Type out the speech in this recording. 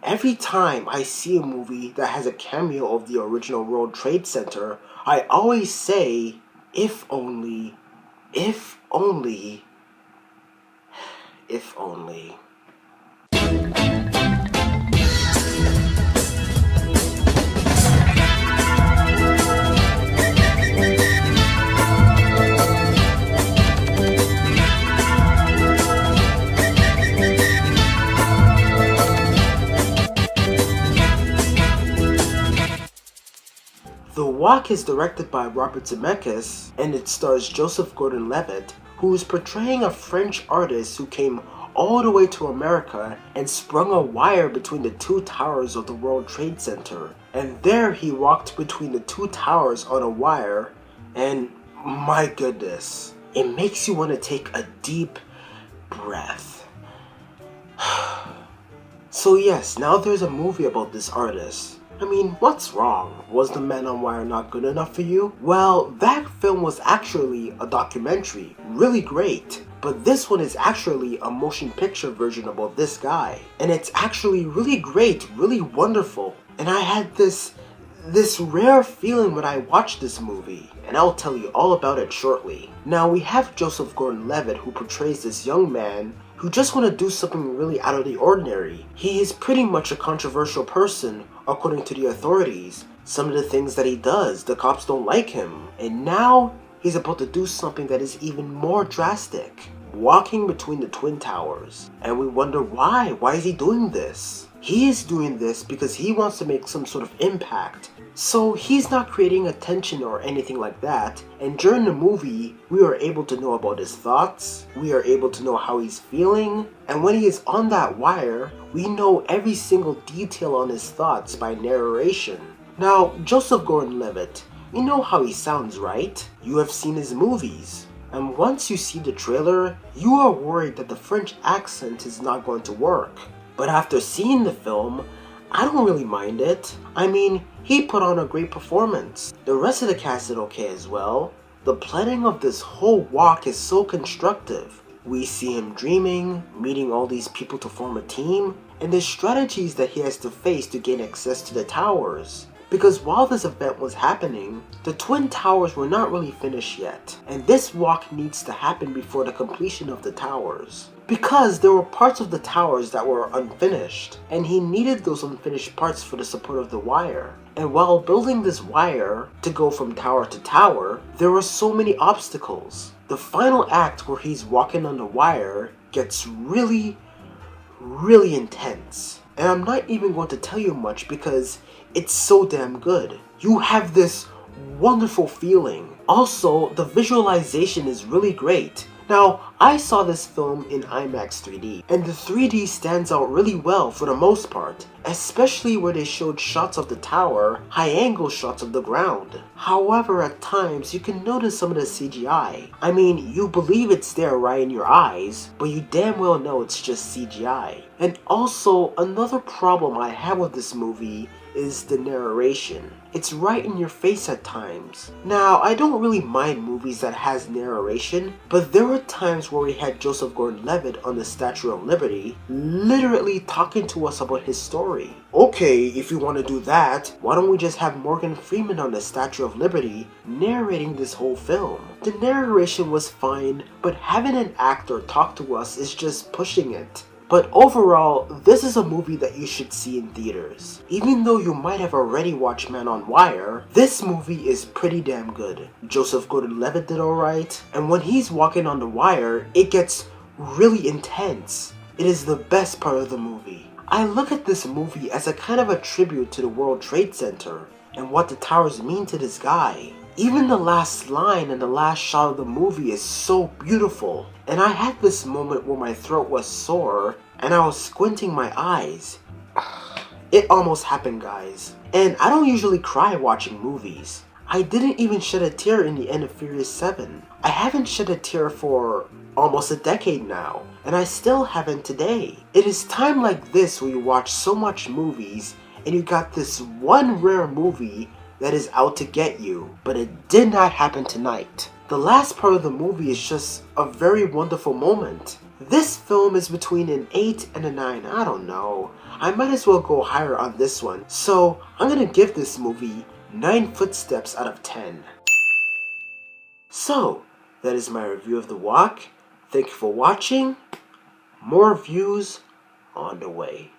every time I see a movie that has a cameo of the original World Trade Center, I always say, if only, if only, if only. The Walk is directed by Robert Zemeckis, and it stars Joseph Gordon-Levitt, who is portraying a French artist who came all the way to America and sprung a wire between the two towers of the World Trade Center. And there he walked between the two towers on a wire, and my goodness, it makes you want to take a deep breath. So yes, now there's a movie about this artist. I mean, what's wrong? Was The Man on Wire not good enough for you? Well, that film was actually a documentary, really great. But this one is actually a motion picture version about this guy. And it's actually really great, really wonderful. And I had this rare feeling when I watched this movie. And I'll tell you all about it shortly. Now we have Joseph Gordon-Levitt, who portrays this young man who just want to do something really out of the ordinary. He is pretty much a controversial person, according to the authorities. Some of the things that he does, the cops don't like him. And now, he's about to do something that is even more drastic. Walking between the Twin Towers. And we wonder why. Why is he doing this? He is doing this because he wants to make some sort of impact. So he's not creating attention or anything like that, and during the movie, we are able to know about his thoughts, we are able to know how he's feeling, and when he is on that wire, we know every single detail on his thoughts by narration. Now, Joseph Gordon-Levitt, you know how he sounds, right? You have seen his movies. And once you see the trailer, you are worried that the French accent is not going to work. But after seeing the film, I don't really mind it. I mean, he put on a great performance. The rest of the cast did okay as well. The planning of this whole walk is so constructive. We see him dreaming, meeting all these people to form a team, and the strategies that he has to face to gain access to the towers. Because while this event was happening, the Twin Towers were not really finished yet, and this walk needs to happen before the completion of the towers. Because there were parts of the towers that were unfinished, and he needed those unfinished parts for the support of the wire. And while building this wire to go from tower to tower, there were so many obstacles. The final act where he's walking on the wire gets really intense. And I'm not even going to tell you much because it's so damn good. You have this wonderful feeling. Also, the visualization is really great. Now, I saw this film in IMAX 3D, and the 3D stands out really well for the most part, especially where they showed shots of the tower, high-angle shots of the ground. However, at times, you can notice some of the CGI. I mean, you believe it's there right in your eyes, but you damn well know it's just CGI. And also, another problem I have with this movie is the narration. It's right in your face at times. Now, I don't really mind movies that has narration, but there were times where we had Joseph Gordon-Levitt on the Statue of Liberty literally talking to us about his story. Okay, if you want to do that, why don't we just have Morgan Freeman on the Statue of Liberty narrating this whole film? The narration was fine, but having an actor talk to us is just pushing it. But overall, this is a movie that you should see in theaters. Even though you might have already watched Man on Wire, this movie is pretty damn good. Joseph Gordon-Levitt did alright, and when he's walking on the wire, it gets really intense. It is the best part of the movie. I look at this movie as a kind of a tribute to the World Trade Center and what the towers mean to this guy. Even the last line and the last shot of the movie is so beautiful. And I had this moment where my throat was sore and I was squinting my eyes. It almost happened, guys. And I don't usually cry watching movies. I didn't even shed a tear in the end of Furious 7. I haven't shed a tear for almost a decade now, and I still haven't today. It is time like this where you watch so much movies and you got this one rare movie that is out to get you, but it did not happen tonight. The last part of the movie is just a very wonderful moment. This film is between an 8 and a 9, I don't know. I might as well go higher on this one. So I'm gonna give this movie 9 footsteps out of 10. So that is my review of The Walk. Thank you for watching. More views on the way.